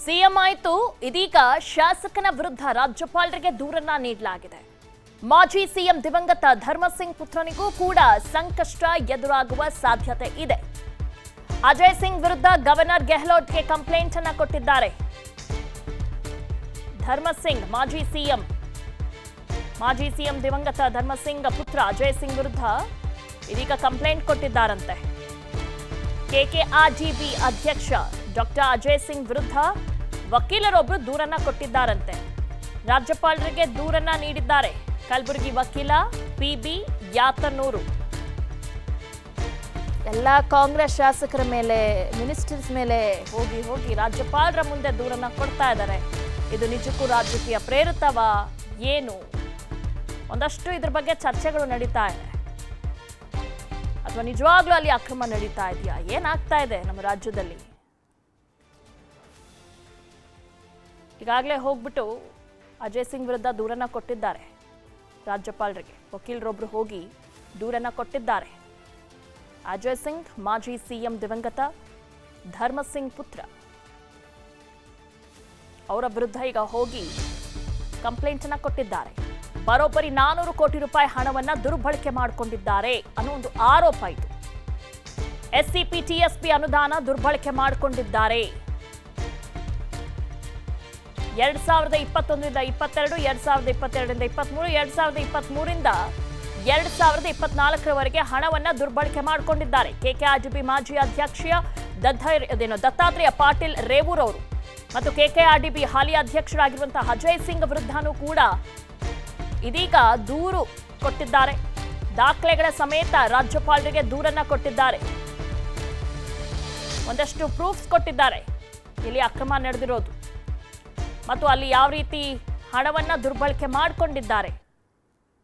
CM ಆಯ್ತು, ಇದೀಗ ಶಾಸಕನ ವಿರುದ್ಧ ರಾಜ್ಯಪಾಲರಿಗೆ ದೂರನ್ನ ನೀಡಲಾಗಿದೆ. ಮಾಜಿ ಸಿಎಂ ದಿವಂಗತ ಧರ್ಮಸಿಂಗ್ ಪುತ್ರನಿಗೂ ಕೂಡ ಸಂಕಷ್ಟ ಎದುರಾಗುವ ಸಾಧ್ಯತೆ ಇದೆ. ಅಜಯ್ ಸಿಂಗ್ ವಿರುದ್ಧ ಗವರ್ನರ್ ಗೆಹ್ಲೋಟ್ಗೆ ಕಂಪ್ಲೇಂಟ್ ಅನ್ನು ಕೊಟ್ಟಿದ್ದಾರೆ. ಧರ್ಮಸಿಂಗ್ ಮಾಜಿ ಸಿಎಂ ದಿವಂಗತ ಧರ್ಮಸಿಂಗ್ ಪುತ್ರ ಅಜಯ್ ಸಿಂಗ್ ವಿರುದ್ಧ ಇದೀಗ ಕಂಪ್ಲೇಂಟ್ ಕೊಟ್ಟಿದ್ದಾರಂತೆ. ಕೆಕೆಆರ್ಡಿಬಿ ಅಧ್ಯಕ್ಷ ಡಾಕ್ಟರ್ ಅಜಯ್ ಸಿಂಗ್ ವಿರುದ್ಧ ವಕೀಲರೊಬ್ಬರು ದೂರನ್ನ ಕೊಟ್ಟಿದ್ದಾರಂತೆ. ರಾಜ್ಯಪಾಲರಿಗೆ ದೂರನ್ನ ನೀಡಿದ್ದಾರೆ ಕಲಬುರಗಿ ವಕೀಲ ಪಿಬಿ ಯಾತನೂರು. ಎಲ್ಲ ಕಾಂಗ್ರೆಸ್ ಶಾಸಕರ ಮೇಲೆ, ಮಿನಿಸ್ಟರ್ಸ್ ಮೇಲೆ ಹೋಗಿ ರಾಜ್ಯಪಾಲರ ಮುಂದೆ ದೂರನ್ನ ಕೊಡ್ತಾ ಇದ್ದಾರೆ. ಇದು ನಿಜಕ್ಕೂ ರಾಜಕೀಯ ಪ್ರೇರಿತವಾ ಏನು? ಒಂದಷ್ಟು ಇದ್ರ ಬಗ್ಗೆ ಚರ್ಚೆಗಳು ನಡೀತಾ ಇದೆ. ಅಥವಾ ನಿಜವಾಗ್ಲೂ ಅಲ್ಲಿ ಅಕ್ರಮ ನಡೀತಾ ಇದೆಯಾ? ಏನಾಗ್ತಾ ಇದೆ ನಮ್ಮ ರಾಜ್ಯದಲ್ಲಿ? ಈಗಾಗಲೇ ಹೋಗ್ಬಿಟ್ಟು ಅಜಯ್ ಸಿಂಗ್ ವಿರುದ್ಧ ದೂರನ್ನ ಕೊಟ್ಟಿದ್ದಾರೆ ರಾಜ್ಯಪಾಲರಿಗೆ. ವಕೀಲರೊಬ್ರು ಹೋಗಿ ದೂರನ್ನ ಕೊಟ್ಟಿದ್ದಾರೆ. ಅಜಯ್ ಸಿಂಗ್ ಮಾಜಿ ಸಿಎಂ ದಿವಂಗತ ಧರ್ಮಸಿಂಗ್ ಪುತ್ರ, ಅವರ ವಿರುದ್ಧ ಈಗ ಹೋಗಿ ಕಂಪ್ಲೇಂಟ್ ಅನ್ನ ಕೊಟ್ಟಿದ್ದಾರೆ. ಬರೋಬ್ಬರಿ 400 ಕೋಟಿ ರೂಪಾಯಿ ಹಣವನ್ನ ದುರ್ಬಳಕೆ ಮಾಡಿಕೊಂಡಿದ್ದಾರೆ ಅನ್ನೋ ಒಂದು ಆರೋಪ ಇದು. ಎಸ್ಸಿಪಿ ಟಿಎಸ್ಪಿ ಅನುದಾನ ದುರ್ಬಳಕೆ ಮಾಡಿಕೊಂಡಿದ್ದಾರೆ. 2021ರಿಂದ 22, 2022ರಿಂದ 23, 2023ರಿಂದ 2024ರವರೆಗೆ ಹಣವನ್ನ ದುರ್ಬಳಕೆ ಮಾಡಿಕೊಂಡಿದ್ದಾರೆ. ಕೆಕೆಆರ್ಡಿಬಿ ಮಾಜಿ ಅಧ್ಯಕ್ಷ ದತ್ತಾತ್ರೇಯ ಪಾಟೀಲ್ ರೇವೂರ್ ಅವರು ಮತ್ತು ಕೆಕೆಆರ್ಡಿಬಿ ಹಾಲಿ ಅಧ್ಯಕ್ಷರಾಗಿರುವಂತಹ ಅಜಯ್ ಸಿಂಗ್ ವಿರುದ್ಧನೂ ಕೂಡ ಇದೀಗ ದೂರು ಕೊಟ್ಟಿದ್ದಾರೆ. ದಾಖಲೆಗಳ ಸಮೇತ ರಾಜ್ಯಪಾಲರಿಗೆ ದೂರನ್ನ ಕೊಟ್ಟಿದ್ದಾರೆ. ಒಂದಷ್ಟು ಪ್ರೂಫ್ಸ್ ಕೊಟ್ಟಿದ್ದಾರೆ ಇಲ್ಲಿ ಅಕ್ರಮ ನಡೆದಿರೋದು ಮತ್ತು ಅಲ್ಲಿ ಯಾವ ರೀತಿ ಹಣವನ್ನ ದುರ್ಬಳಕೆ ಮಾಡಿಕೊಂಡಿದ್ದಾರೆ.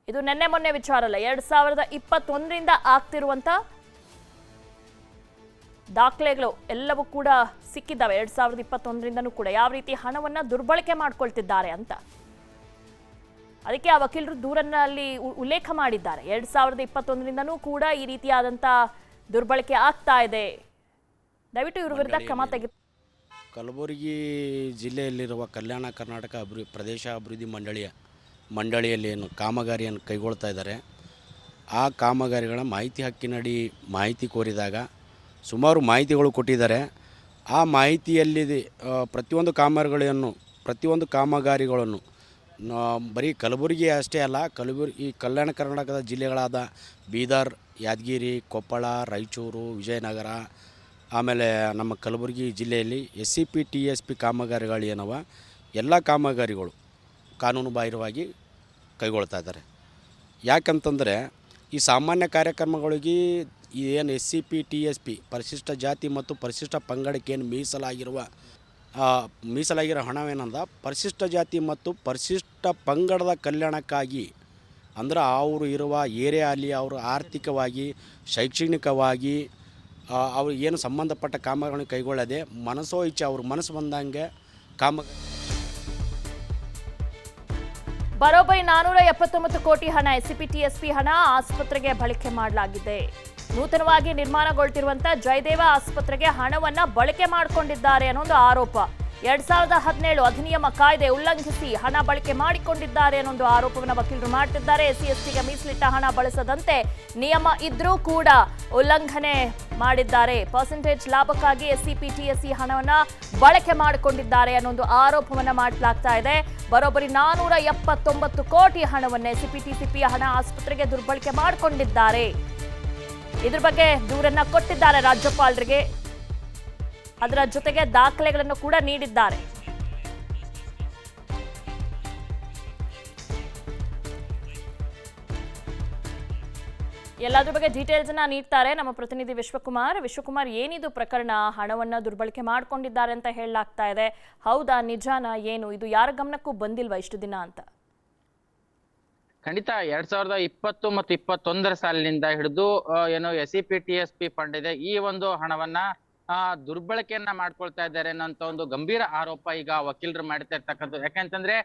ಇದು ನಿನ್ನೆ ಮೊನ್ನೆ ವಿಚಾರ ಅಲ್ಲ. 2021ರಿಂದ ಆಗ್ತಿರುವಂತ ದಾಖಲೆಗಳು ಎಲ್ಲವೂ ಕೂಡ ಸಿಕ್ಕಿದ್ದಾವೆ. 2021ರಿಂದನೂ ಕೂಡ ಯಾವ ರೀತಿ ಹಣವನ್ನ ದುರ್ಬಳಕೆ ಮಾಡ್ಕೊಳ್ತಿದ್ದಾರೆ ಅಂತ. ಅದಕ್ಕೆ ಆ ವಕೀಲರು ದೂರನ್ನ ಅಲ್ಲಿ ಉಲ್ಲೇಖ ಮಾಡಿದ್ದಾರೆ. 2021ರಿಂದನೂ ಕೂಡ ಈ ರೀತಿಯಾದಂಥ ದುರ್ಬಳಕೆ ಆಗ್ತಾ ಇದೆ, ದಯವಿಟ್ಟು ಇವ್ರ ವಿರುದ್ಧ ಕ್ರಮ ತೆಗೆ. ಕಲಬುರಗಿ ಜಿಲ್ಲೆಯಲ್ಲಿರುವ ಕಲ್ಯಾಣ ಕರ್ನಾಟಕ ಪ್ರದೇಶ ಅಭಿವೃದ್ಧಿ ಮಂಡಳಿಯಲ್ಲಿ ಏನು ಕಾಮಗಾರಿಯನ್ನು ಕೈಗೊಳ್ತಾ ಇದ್ದಾರೆ, ಆ ಕಾಮಗಾರಿಗಳ ಮಾಹಿತಿ ಹಕ್ಕಿನಡಿ ಮಾಹಿತಿ ಕೋರಿದಾಗ ಸುಮಾರು ಮಾಹಿತಿಗಳು ಕೊಟ್ಟಿದ್ದಾರೆ. ಆ ಮಾಹಿತಿಯಲ್ಲಿ ಪ್ರತಿಯೊಂದು ಕಾಮಗಾರಿಗಳನ್ನು ಬರೀ ಕಲಬುರಗಿ ಅಷ್ಟೇ ಅಲ್ಲ, ಕಲ್ಯಾಣ ಕರ್ನಾಟಕದ ಜಿಲ್ಲೆಗಳಾದ ಬೀದರ್, ಯಾದಗಿರಿ, ಕೊಪ್ಪಳ, ರಾಯಚೂರು, ವಿಜಯನಗರ, ಆಮೇಲೆ ನಮ್ಮ ಕಲಬುರಗಿ ಜಿಲ್ಲೆಯಲ್ಲಿ ಎಸ್ಸಿಪಿ ಟಿಎಸ್ಪಿ ಕಾಮಗಾರಿಗಳು ಏನವ ಎಲ್ಲ ಕಾಮಗಾರಿಗಳು ಕಾನೂನು ಬಾಹಿರವಾಗಿ ಕೈಗೊಳ್ತಾ ಇದ್ದಾರೆ. ಯಾಕಂತಂದರೆ ಈ ಸಾಮಾನ್ಯ ಕಾರ್ಯಕ್ರಮಗಳಿಗೆ ಏನು ಎಸ್ಸಿಪಿ ಟಿಎಸ್ಪಿ ಪರಿಶಿಷ್ಟ ಜಾತಿ ಮತ್ತು ಪರಿಶಿಷ್ಟ ಪಂಗಡಕ್ಕೆ ಏನು ಮೀಸಲಾಗಿರೋ ಹಣವೇನಂದ ಪರಿಶಿಷ್ಟ ಜಾತಿ ಮತ್ತು ಪರಿಶಿಷ್ಟ ಪಂಗಡದ ಕಲ್ಯಾಣಕ್ಕಾಗಿ, ಅಂದ್ರೆ ಅವರು ಇರುವ ಏರಿಯಾ ಅಲ್ಲಿ ಅವರು ಆರ್ಥಿಕವಾಗಿ, ಶೈಕ್ಷಣಿಕವಾಗಿ ಅವ್ರು ಏನು ಸಂಬಂಧಪಟ್ಟ ಕಾಮಗಾರಿಗಳನ್ನು ಕೈಗೊಳ್ಳದೆ ಮನಸ್ಸೋ ಇಚ್ಛೆ ಅವ್ರ ಮನಸ್ಸು ಬಂದಂಗೆ ಬರೋಬ್ಬರಿ 479 ಕೋಟಿ ಹಣ ಎಸ್ಸಿಪಿ ಟಿಎಸ್ಪಿ ಹಣ ಆಸ್ಪತ್ರೆಗೆ ಬಳಕೆ ಮಾಡಲಾಗಿದೆ. ನೂತನವಾಗಿ ನಿರ್ಮಾಣಗೊಳ್ತಿರುವಂತಹ ಜಯದೇವ ಆಸ್ಪತ್ರೆಗೆ ಹಣವನ್ನ ಬಳಕೆ ಮಾಡಿಕೊಂಡಿದ್ದಾರೆ ಅನ್ನೋ ಒಂದು ಆರೋಪ. 2017 ಅಧಿನಿಯಮ ಕಾಯ್ದೆ ಉಲ್ಲಂಘಿಸಿ ಹಣ ಬಳಕೆ ಮಾಡಿಕೊಂಡಿದ್ದಾರೆ ಅನ್ನೋ ಒಂದು ಆರೋಪವನ್ನು ವಕೀಲರು ಮಾಡ್ತಿದ್ದಾರೆ. ಎಸ್ಸಿ ಎಸ್ಟಿಗೆ ಮೀಸಲಿಟ್ಟ ಹಣ ಬಳಸದಂತೆ ನಿಯಮ ಇದ್ರೂ ಕೂಡ ಉಲ್ಲಂಘನೆ ಮಾಡಿದ್ದಾರೆ. ಪರ್ಸೆಂಟೇಜ್ ಲಾಭಕ್ಕಾಗಿ ಎಸ್ಸಿಪಿ ಟಿಎಸ್ಸಿ ಹಣವನ್ನ ಬಳಕೆ ಮಾಡಿಕೊಂಡಿದ್ದಾರೆ ಅನ್ನೋ ಒಂದು ಆರೋಪವನ್ನ ಮಾಡಲಾಗ್ತಾ ಇದೆ. ಬರೋಬ್ಬರಿ 479 ಕೋಟಿ ಹಣವನ್ನ ಎಸ್ಸಿಪಿ ಟಿಸಿಪಿ ಹಣ ಆಸ್ಪತ್ರೆಗೆ ದುರ್ಬಳಕೆ ಮಾಡಿಕೊಂಡಿದ್ದಾರೆ. ಇದ್ರ ಬಗ್ಗೆ ದೂರನ್ನ ಕೊಟ್ಟಿದ್ದಾರೆ ರಾಜ್ಯಪಾಲರಿಗೆ. ಅದರ ಜೊತೆಗೆ ದಾಖಲೆಗಳನ್ನು ಕೂಡ ನೀಡಿದ್ದಾರೆ. ಎಲ್ಲದ್ರ ಬಗ್ಗೆ ಡೀಟೇಲ್ಸ್ ಅನ್ನ ನೀಡ್ತಾರೆ ನಮ್ಮ ಪ್ರತಿನಿಧಿ ವಿಶ್ವಕುಮಾರ್, ಏನಿದು ಪ್ರಕರಣ? ಹಣವನ್ನ ದುರ್ಬಳಕೆ ಮಾಡಿಕೊಂಡಿದ್ದಾರೆ ಅಂತ ಹೇಳಲಾಗ್ತಾ ಇದೆ. ಹೌದಾ, ನಿಜಾನ ಏನು? ಇದು ಯಾರ ಗಮನಕ್ಕೂ ಬಂದಿಲ್ವಾ ಇಷ್ಟು ದಿನ ಅಂತ? ಖಂಡಿತ 2020 ಮತ್ತು 21ರ ಸಾಲಿನಿಂದ ಹಿಡಿದು ಏನು ಎಸ್ಸಿಪಿ ಟಿಎಸ್ಪಿ ಫಂಡ್ ಇದೆ, ಈ ಒಂದು ಹಣವನ್ನ ದುರ್ಬಳಕೆಯನ್ನ ಮಾಡ್ಕೊಳ್ತಾ ಇದ್ದಾರೆ ಅನ್ನೋಂತ ಒಂದು ಗಂಭೀರ ಆರೋಪ ಈಗ ವಕೀಲರು ಮಾಡ್ತಾ ಇರ್ತಕ್ಕಂಥದ್ದು. ಯಾಕಂತಂದ್ರೆ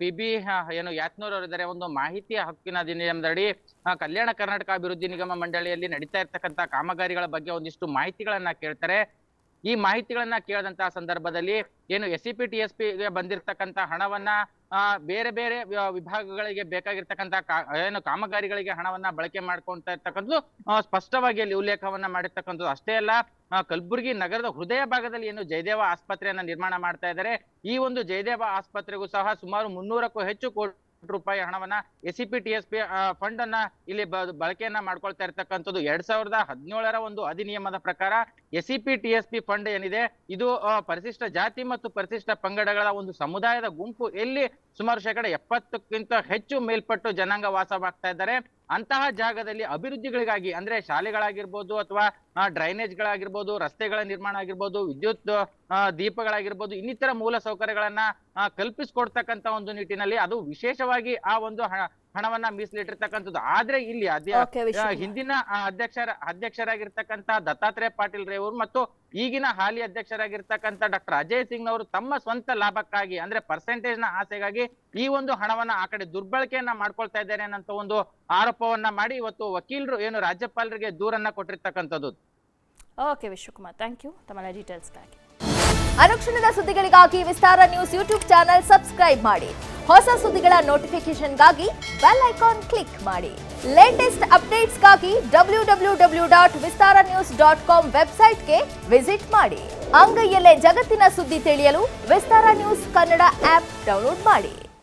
ಪಿಬಿ ಏನು ಯಾತ್ನೂರ್ ಅವರಿದ್ದಾರೆ. ಒಂದು ಮಾಹಿತಿ ಹಕ್ಕಿನ ಅಧಿನಿಯಮದಡಿ ಕಲ್ಯಾಣ ಕರ್ನಾಟಕ ಅಭಿವೃದ್ಧಿ ನಿಗಮ ಮಂಡಳಿಯಲ್ಲಿ ನಡೀತಾ ಇರ್ತಕ್ಕಂಥ ಕಾಮಗಾರಿಗಳ ಬಗ್ಗೆ ಒಂದಿಷ್ಟು ಮಾಹಿತಿಗಳನ್ನ ಕೇಳ್ತಾರೆ. ಈ ಮಾಹಿತಿಗಳನ್ನ ಕೇಳಿದಂತಹ ಸಂದರ್ಭದಲ್ಲಿ ಏನು SCPTSP ಗೆ ಬಂದಿರತಕ್ಕಂತ ಹಣವನ್ನ ಬೇರೆ ಬೇರೆ ವಿಭಾಗಗಳಿಗೆ ಬೇಕಾಗಿರ್ತಕ್ಕಂತ ಏನು ಕಾಮಗಾರಿಗಳಿಗೆ ಹಣವನ್ನ ಬಳಕೆ ಮಾಡ್ಕೊಂತ ಇರ್ತಕ್ಕಂಥದ್ದು ಸ್ಪಷ್ಟವಾಗಿ ಅಲ್ಲಿ ಉಲ್ಲೇಖವನ್ನ ಮಾಡಿರ್ತಕ್ಕಂಥದ್ದು. ಅಷ್ಟೇ ಅಲ್ಲ, ಕಲಬುರಗಿ ನಗರದ ಹೃದಯ ಭಾಗದಲ್ಲಿ ಏನು ಜಯದೇವ ಆಸ್ಪತ್ರೆಯನ್ನ ನಿರ್ಮಾಣ ಮಾಡ್ತಾ ಇದ್ದಾರೆ, ಈ ಒಂದು ಜಯದೇವ ಆಸ್ಪತ್ರೆಗೂ ಸಹ ಸುಮಾರು 300ಕ್ಕೂ ಹೆಚ್ಚು ಕೋಟಿ ರೂಪಾಯಿ ಹಣವನ್ನ SCPTSP ಫಂಡ್ ಅನ್ನ ಇಲ್ಲಿ ಬಳಕೆಯನ್ನ ಮಾಡ್ಕೊಳ್ತಾ ಇರ್ತಕ್ಕಂಥದ್ದು. 2017ರ ಒಂದು ಅಧಿನಿಯಮದ ಪ್ರಕಾರ SCPTSP ಫಂಡ್ ಏನಿದೆ ಇದು ಪರಿಶಿಷ್ಟ ಜಾತಿ ಮತ್ತು ಪರಿಶಿಷ್ಟ ಪಂಗಡಗಳ ಒಂದು ಸಮುದಾಯದ ಗುಂಪು ಎಲ್ಲಿ ಸುಮಾರು 70%ಕ್ಕಿಂತ ಹೆಚ್ಚು ಮೇಲ್ಪಟ್ಟು ಜನಾಂಗ ವಾಸವಾಗ್ತಾ ಇದ್ದಾರೆ, ಅಂತಹ ಜಾಗದಲ್ಲಿ ಅಭಿವೃದ್ಧಿಗಳಿಗಾಗಿ ಅಂದ್ರೆ ಶಾಲೆಗಳಾಗಿರ್ಬೋದು ಅಥವಾ ಡ್ರೈನೇಜ್ಗಳಾಗಿರ್ಬೋದು, ರಸ್ತೆಗಳ ನಿರ್ಮಾಣ ಆಗಿರ್ಬೋದು, ವಿದ್ಯುತ್ ದೀಪಗಳಾಗಿರ್ಬೋದು, ಇನ್ನಿತರ ಮೂಲ ಸೌಕರ್ಯಗಳನ್ನ ಕಲ್ಪಿಸಿಕೊಡ್ತಕ್ಕಂತ ಒಂದು ನಿಟ್ಟಿನಲ್ಲಿ ಅದು ವಿಶೇಷವಾಗಿ ಆ ಒಂದು ಹಣವನ್ನ ಮೀಸಲಿಟ್ಟಿರ್ತಕ್ಕಂಥದ್ದು. ಆದ್ರೆ ಇಲ್ಲಿ ಹಿಂದಿನ ಅಧ್ಯಕ್ಷರಾಗಿರ್ತಕ್ಕಂತ ದತ್ತಾತ್ರೇಯ ಪಾಟೀಲ್ ರೇವರು ಮತ್ತು ಈಗಿನ ಹಾಲಿ ಅಧ್ಯಕ್ಷರಾಗಿರ್ತಕ್ಕಂಥ ಡಾಕ್ಟರ್ ಅಜಯ್ ಸಿಂಗ್ ಅವರು ತಮ್ಮ ಸ್ವಂತ ಲಾಭಕ್ಕಾಗಿ ಅಂದ್ರೆ ಪರ್ಸೆಂಟೇಜ್ ನ ಆಸೆಗಾಗಿ ಈ ಒಂದು ಹಣವನ್ನ ಆ ಕಡೆ ದುರ್ಬಳಕೆಯನ್ನ ಮಾಡ್ಕೊಳ್ತಾ ಇದ್ದಾರೆ ಅನ್ನೋ ಒಂದು ಆರೋಪವನ್ನ ಮಾಡಿ ಇವತ್ತು ವಕೀಲರು ಏನು ರಾಜ್ಯಪಾಲರಿಗೆ ದೂರನ್ನ ಕೊಟ್ಟಿರ್ತಕ್ಕಂಥದ್ದು. ಓಕೆ ವಿಶ್ವಕುಮಾರ್, ಥ್ಯಾಂಕ್ ಯು ತಮ್ಮ ಡೀಟೇಲ್ಸ್ಗಾಗಿ. ಅನುಕ್ಷಣದ ಸುದ್ದಿಗಳಿಗಾಗಿ ವಿಸ್ತಾರ ನ್ಯೂಸ್ ಯೂಟ್ಯೂಬ್ ಚಾನೆಲ್ ಸಬ್ಸ್ಕ್ರೈಬ್ ಮಾಡಿ. ಹೊಸ ಸುದ್ದಿಗಳ ನೋಟಿಫಿಕೇಶನ್ಗಾಗಿ ಬೆಲ್ ಐಕಾನ್ ಕ್ಲಿಕ್ ಮಾಡಿ. ಲೇಟೆಸ್ಟ್ ಅಪ್ಡೇಟ್ಸ್ಗಾಗಿ www.vistaranews.com ವೆಬ್ಸೈಟ್ಗೆ ವಿಸಿಟ್ ಮಾಡಿ. ಅಂಗೈಯಲ್ಲೇ ಜಗತ್ತಿನ ಸುದ್ದಿ ತಿಳಿಯಲು ವಿಸ್ತಾರ ನ್ಯೂಸ್ ಕನ್ನಡ ಆಪ್ ಡೌನ್ಲೋಡ್ ಮಾಡಿ.